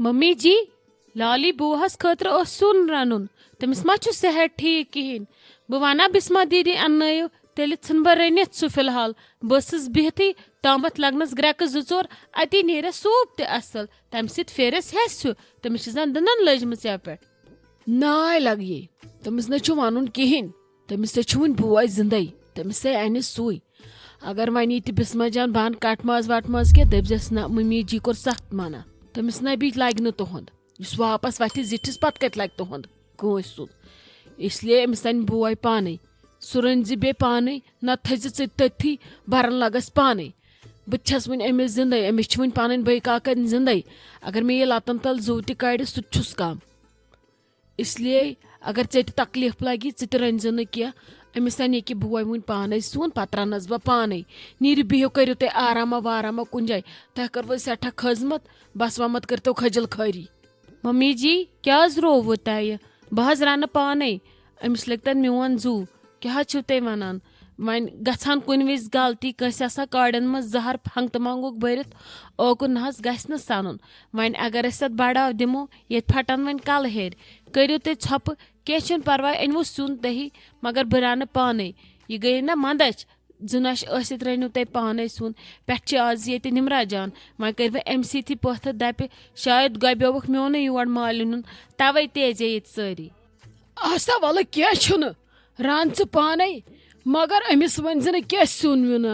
Mummy जी लाली बुहस खतर सुन रनुन तमिस मा सेहत ठीक कहें बह वना बिस्मा दीदी अन्नयु तेल इन बह रनित सह फिलहाल बस बिहती तामत लगनस ग्रेक जो चोर अति नेर सूप त असल तम फेरस हेस तमिस जन दंदन लजम पे नाय लग ये तमिस न वन कहें तमिस वन बोय जिंदे तमिस अन सुई अगर वन ये बिस्मा जान बहन कट माज वट माज क्या दपस ना मम्मी जी कोर सख्त मना तमिस न भी लग तुहद वापस वथ जिठिस पत कत लग तुहद कस सुन इसलिए अमिस अन बोय पाने सह रन बे पाने न थि तथी भरन लगस पाने बस वन अमिस जिंदे अमिस वन पन बई काकन जिंदे अगर मे ये लतन तल जू तड़ सह कम इसलिए अगर ऐ तकलीफ लगी च रन क्या अमिस अन ये बोय वन पान सुन पत रनस बह पाने नीर बिहु करो तुम आरामा वारामा कुन जाए तह कर सठा खजमत बस वमत कर तो खजल खरी। मम्मी जी क्या रोवु तह बह रन पाने अमिस लगतन मोन जू क्या तुम वनान वन गछान कुन विज गलती कस आसा काड़न मज जहर हंगत मंगुक भरित ओकुन नहस गस न सनुन वन अगर अस बढ़ाव दिमो ये फटन वन कल हेर करो तुम छप क्या परवाह अनवो सुन तही मगर बह रन पाने यह गई ना मंदच जुनश रनु तुम पाने सुन पे आज ये निमरा जान वन कर अम सी पथ दप शायद गब्योवक मोन योर मालिन तवे तेजे ये सारी आसा वल क्या रान च पाने मगर अमिस वन क्या सुन वुन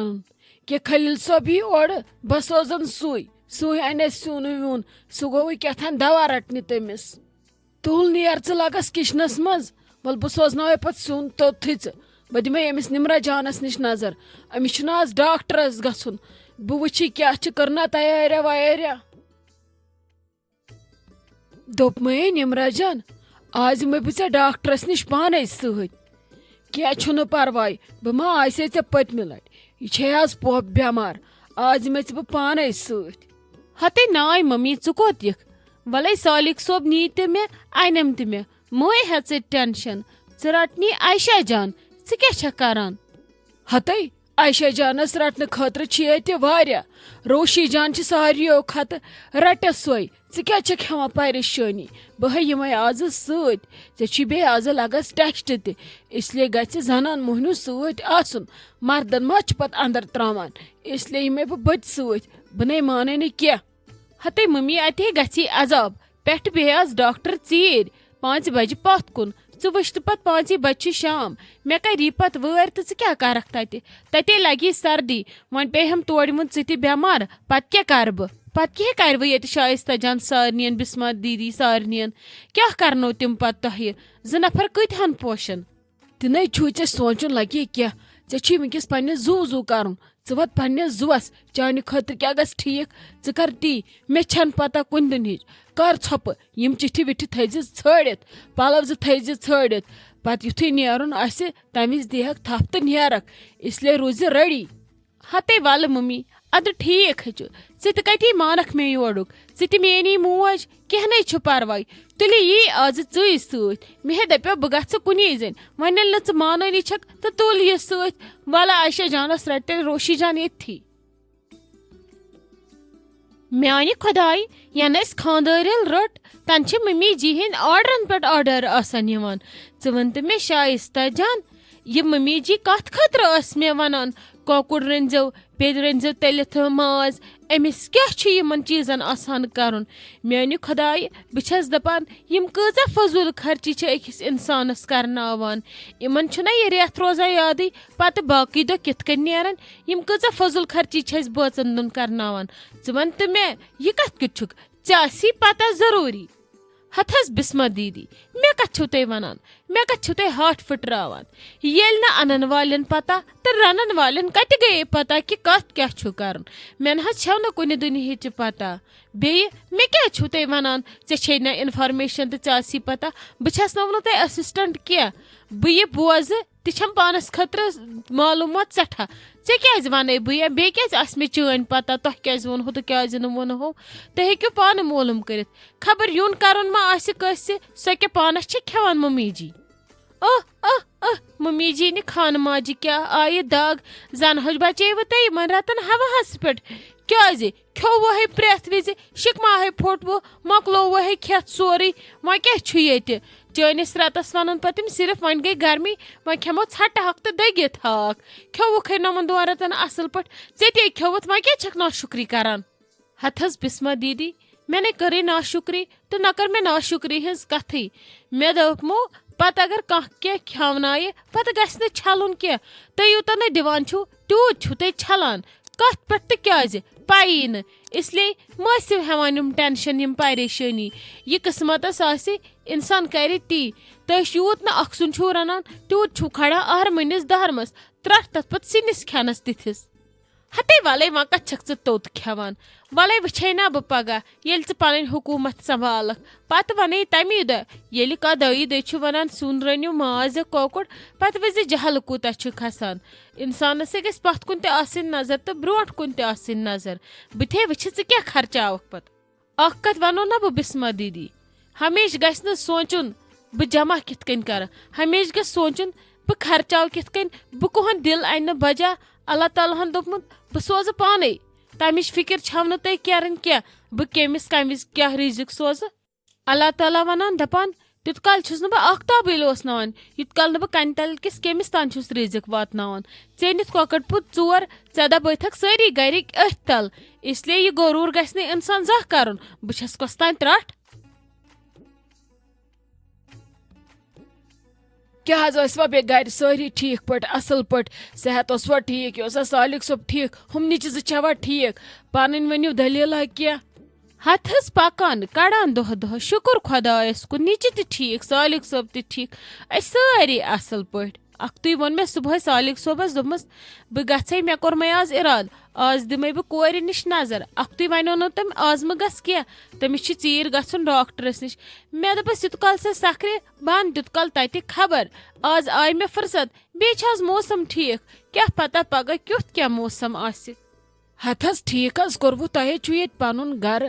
क्या खलील सोब ही और बह सोजन सुई अन सुन वुन सह गो क्या दवा रटने तमिस तुल नेर च लगस किचनस मज वल बह सोजन पे सुन तोथी बह दिमे अमिस निमरा जानस निश नजर अमिस आज डॉक्टरस गछुन बह वुची क्या करना तैयारिया वैयारिया दोप मे निमरा जान आज मे बह डॉक्टरस निश पाने सत क्या परवाह बह मा आसे ऐ पतम लट यह आज पोप बेमार आज मे बह पाने सत हते नाय मम्मी चु कोत यख वलै सालिक सोब नी ते मे अनम ते मे मोए है टेंशन च रटनी आयशा जान क्या करान हते आयशा जानस रटने खतर रोशी जान सारियो खत रट सोई क्या हेवान परेशानी बह यमे आज से आज लगस टेस्ट त इसलिए गि जनान मोहनू सत मर्दन मा पत अंदर त्रावान इसलिए यमे बह बत सत बह माने न क्या हते मम्मी अते गि अजाब पे बे आज डॉक्टर चीर 5 बजे पथ कुन च वुच पत 5 बजे शाम मे करी पत वैर तो क्या कर तते लगी सर्दी वन पे हम तोड़ मुन च बेमार पत क्या कर बह पत क्या कर ये शाइस्ता जान सारनियन बिस्मा दीदी सारनियन क्या करनो तिम पत तह 2 नफर कतहन पोशन तिन छू ऐ सोचन लगे क्या ऐ वनकस पे जू कर वत पे जुस चाने खतर क्या गस ठीक च कर ती मे छन पता कुन दिन कर छप यम चिट्ठी विट्ठी थज छड़ित पलव थज छड़ित पत युथु नेरुन आसे तमिस देहक थप तो नेरक इसलिए रोज रेडी हते वल मम्मी अद ठीक च कति मानक मे योड़ुक च मेनी मोज कहने छु परवाह तुले यी आज चुई सत मे दपो बह गछ कुनी जन वन न च माननी छक तो तुल यह सत वाला आयशा जानस रट रोशी जान ये म्यान खुदाई यन खानदार रट तन मम्मी जी हिंद ऑर्डरन पे ऑर्डर आसान यवान च वन तो मे शाइस्ता जान यह मम्मी जी कत खतर मे वनान कोकुर रंजो पे रंजो तलित माज अमिस क्या यमन चीजन आसान कर मेन खुदाई बस दपान यम कजा फजूल खर्ची अकिस इंसानस करनावान यमन छुना ये रेत रोजान याद पत बाकी दो कित कन नेरन यम कजा फजूल खर्ची बचन दुन करनावान च वन तो मे यह कत कुछ ची पता जरूरी हथस बिस्मा दीदी मे कत तुम वनान मे कत तुम हाथ फुटरावान येल न अनन वालन पता तो रनन वालन कत गए पता कि कत क्या कर मे न छव न कुन दुनिया पता बे मे क्या तुम वनान ऐ ना इन्फॉर्मेशन तो ची पता बस नो तुम असिस्टेंट क्या बह बोज तम पानस खतर मालूमात सठा क्या वन बह बे क्या मे चन पता तुह क्या वो तो क्या वो तुम हेको पान मालूम कर खबर यून कर मा कस सो क्या पानस खेवान मम्मी जी मम्मी जी ने खान माजि क्या आये दाग जन हज बचे ते यमन रतन हवाहस पे क्या खेव है प्रेथ विज शिकमा है फोटव मकलो है खेत सोरे वह क्या चैनिस रतस वन पे सिर्फ वन गई गर्मी वह खेमो षट हक तो दगित हाक खेवुक है नमन दोन रतन असल पे चे खेवत वह क्या नाशुक्री करान हथस बिस्मा दीदी मैंने करी नाशुक्री तो न कर मैं नाशुक्री हज कथी मे दपमो पत अगर कह खेवनाये पत गस छलन कह तुम यूत न दिवान तूत छु तुम छलान कत पे क्या पाई न इसलिए मसिव हेवान यम टेंशन यम परेशानी यह किस्मतस आसे इंसान कर ती तुम यूत न अखसुन छू रनान तूत छु खड़ा आहरमनिस दहरमस त्रट तथ पे सिनिस खेनस तिथिस हते वाले वह कछक तोत खेवान वाले वछे ना बह पगह ये पन हुकूमत संभालक पत वन तमी दह ये कह दई दह वन सुन रनियो माज कोकुड़ पत वज जहल कूत खसान इंसानस गस पत कुन नजर तो ब्रोट कुन नजर बथे वह क्या खर्चावक पे अख कत वनो ना बह बिस्मा दीदी हमेश गस न सोचुन बह जमा कित कन कर हमेश गस सोचुन बह खर्चाव कित कन बह कुहन दिल अन बजा अल्लाह तालाहन दोपमुत बह सोज पाने तमिच फिक्र छव तुम करें क्या बह कमिस कमिस क्या रिजिक सोज अल्लाह ताला वनान दपान तुत कल छुस न बह आख्ताब ओसनान युत कल न बह कन तल किस कमिस तान छुस रिजिक वातनान ऐ नित कॉकट पुत 4 14 बथक सारी गरिक अथ तल इसलिए यह गरूर गस न इंसान जह करन बह छस कस तान त्रट क्या वा बे गर सारी ठीक पे असल पे सेहत वा ठीक यह सालिक सोब ठीक हम ज छवा ठीक पन वनु दलील क्या हथस पकान कड़ान दह दह शुक्र खुदायस कुन निच त ठीक सालिक सोब त ठीक सारी असल पे अख्तुई वोन मे सुबह सालिक सोबस दोपमस बह गई मे कोर मे आज इराद आज दिमे बह कोर निश नजर अख्तुई वनो न तम आज म गस क्या तमिस चीर गन डॉक्टरस निश मे दपस युत कल से सखरे बन तुत कल तत खबर आज आय मे फुर्सत बे मौसम ठीक क्या पता पगह क्युत क्या मौसम आसि हथस ठीक कोरबु तह ये पन गर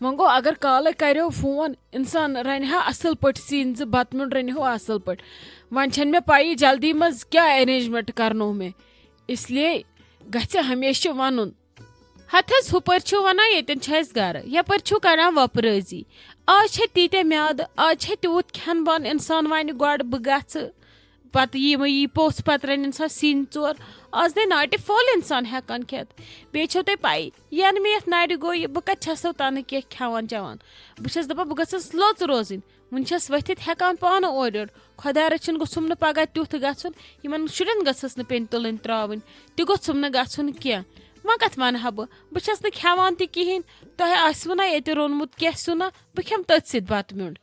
वो गो अगर काल करो फोन इंसान रन असल पे सीन बत मुंड रन असल पे वन छन मे पाई जल्दी मज क्या अरेंजमेंट करनो मे इसलिए गछ हमेशा वन हथस हुपर वना ये गर यपर कर वपरजी आज तीत म्याद आज तूत खेन बन इंसान वन गड बह गछ पत यी पोस पत रन इंसान सीन 4 आज दे नाटि फुल इंसान हेकान खेत बे छो तुम पाई यन मे ये नाटि गो बह कत तन कह खेवान चवान बस दपा बह गस लोच रोजन वन वथित हेकान पान और खुदा रचन गोसुम न पगह तुथ गन इन शुरन गसस न पेन तुलन त्रावन तह गोसुम न गन क्या वह कत वन बह बस न खेवान तहन तुह आसव ना ये रोनमुत क्या सुना बह खेम तथ सत बत म्युंड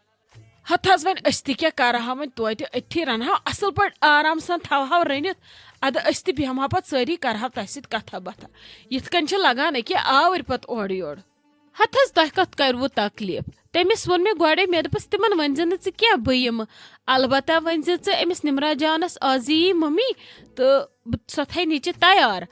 हथ वन क्या कर वन तोत अथी रनहा असल पे आराम सान थवह रनित अद बेहमा पे सारी कर तथ कथा बथा यिथन लगान अके आवर पे ओर योर हथस तह कत करवु तकलीफ तमिस वोन मे गोड़े मे दपस तिमन वन ज क्या बह यम अलबत्ता वन अमिस निमरा जानस आज यी मम्मी तो सो थे नीचे तैयार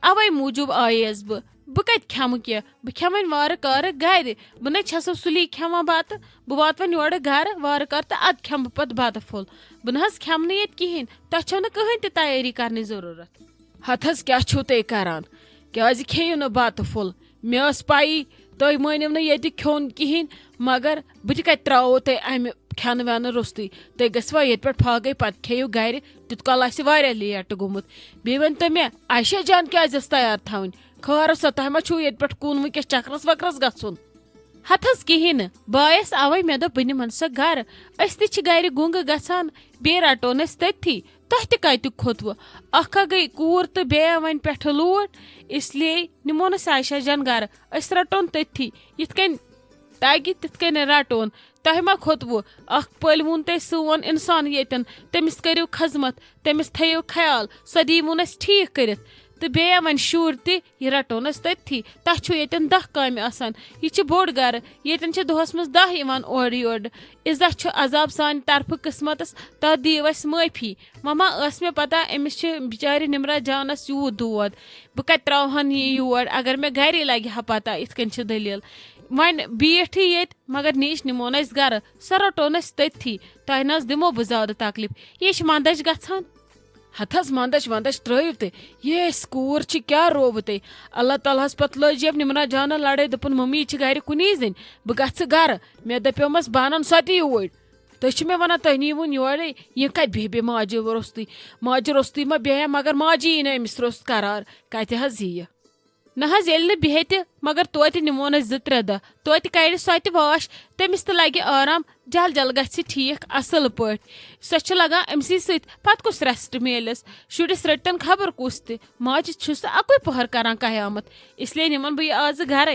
अवे मूजूब आयस बह कत खेम क्या बह खेम वार कार गर बह न छसो सुली खेमा बत बह वात वन योर घर वार कार तो अद खेम पे बत फुल बह न खेमन ये कहें तह छो न कहें ते तैयारी करने जरूरत हथस क्या छो तुम करान क्या खेयु न बत फुल मे पाई तुम मानिव न ये खोन कहें मगर बह कत त्रो तुम अम खेन वेन रोस्तुई तुम गवा ये पे फागे पे खेयु गर तुत कल लेट गोमुत बे वन तो मे आयशा जान क्या तैयार थवन खर सा तह मा ये पे कुन वनकस चक्रस वक्रस गन हथस कहें बायस अवे मे दो बह निमन सो गर अस गर गुंग गसान बे रटोन तथी तह तत खोतव अख गई कूर तो बे वन पे लूट इसलिए निमो न आयशा जान गर अस रटोन तथी यिथ कन तगि तिथ कन रटोन तह मा खोतव अख पल वुन तुम सोन इंसान येतन तमिस करियो खजमत तमिस थयो ख्याल सो दीवुन अस ठीक करित तो बे वन शूर तह रटोन तथी तह येतन 10 काम आसान यह बोड़ गर येतन दोहस मज 10 और योर इज्जत अजाब सान तरफ किस्मतस तथ दीव अस माफी ममा मे पता अमिस बिचारि निमरा जानस यूत दोद बह कत त्राहन योर अगर मे गर लगे हा पता इत कन दलील वन बीठ येत मगर नीच निमोन अस गर सो रटोन अस तथी तह न दिमो बह ज्यादा तकलीफ यह मंदच गछान हथस मंदच त्रो ते ये कूर क्या रोव ते अल्लाह ताला पत लज निमरा जाना लड़े दोपन मम्मी गर कुनी जन बह गह गर मे दपोमस बह अन सो यूर तुम मे वन तुह नीवन योरे यह कत बे माजि रोस्तुई मा बेह मगर माजि यी अमिस रोस्त करार कत यह नहज ये बिह मगर तोत निमोन जो त्रे दह तोत कड़ सो वाश तमिस तो लगे आराम जल जल गि ठीक असल पे सो लगान अमसी सत कुछ रेस्ट मिलस शुरिस रटन खबर कुस माजि अकुई पहर करान कयामत इसलिए निमन बह आज घर।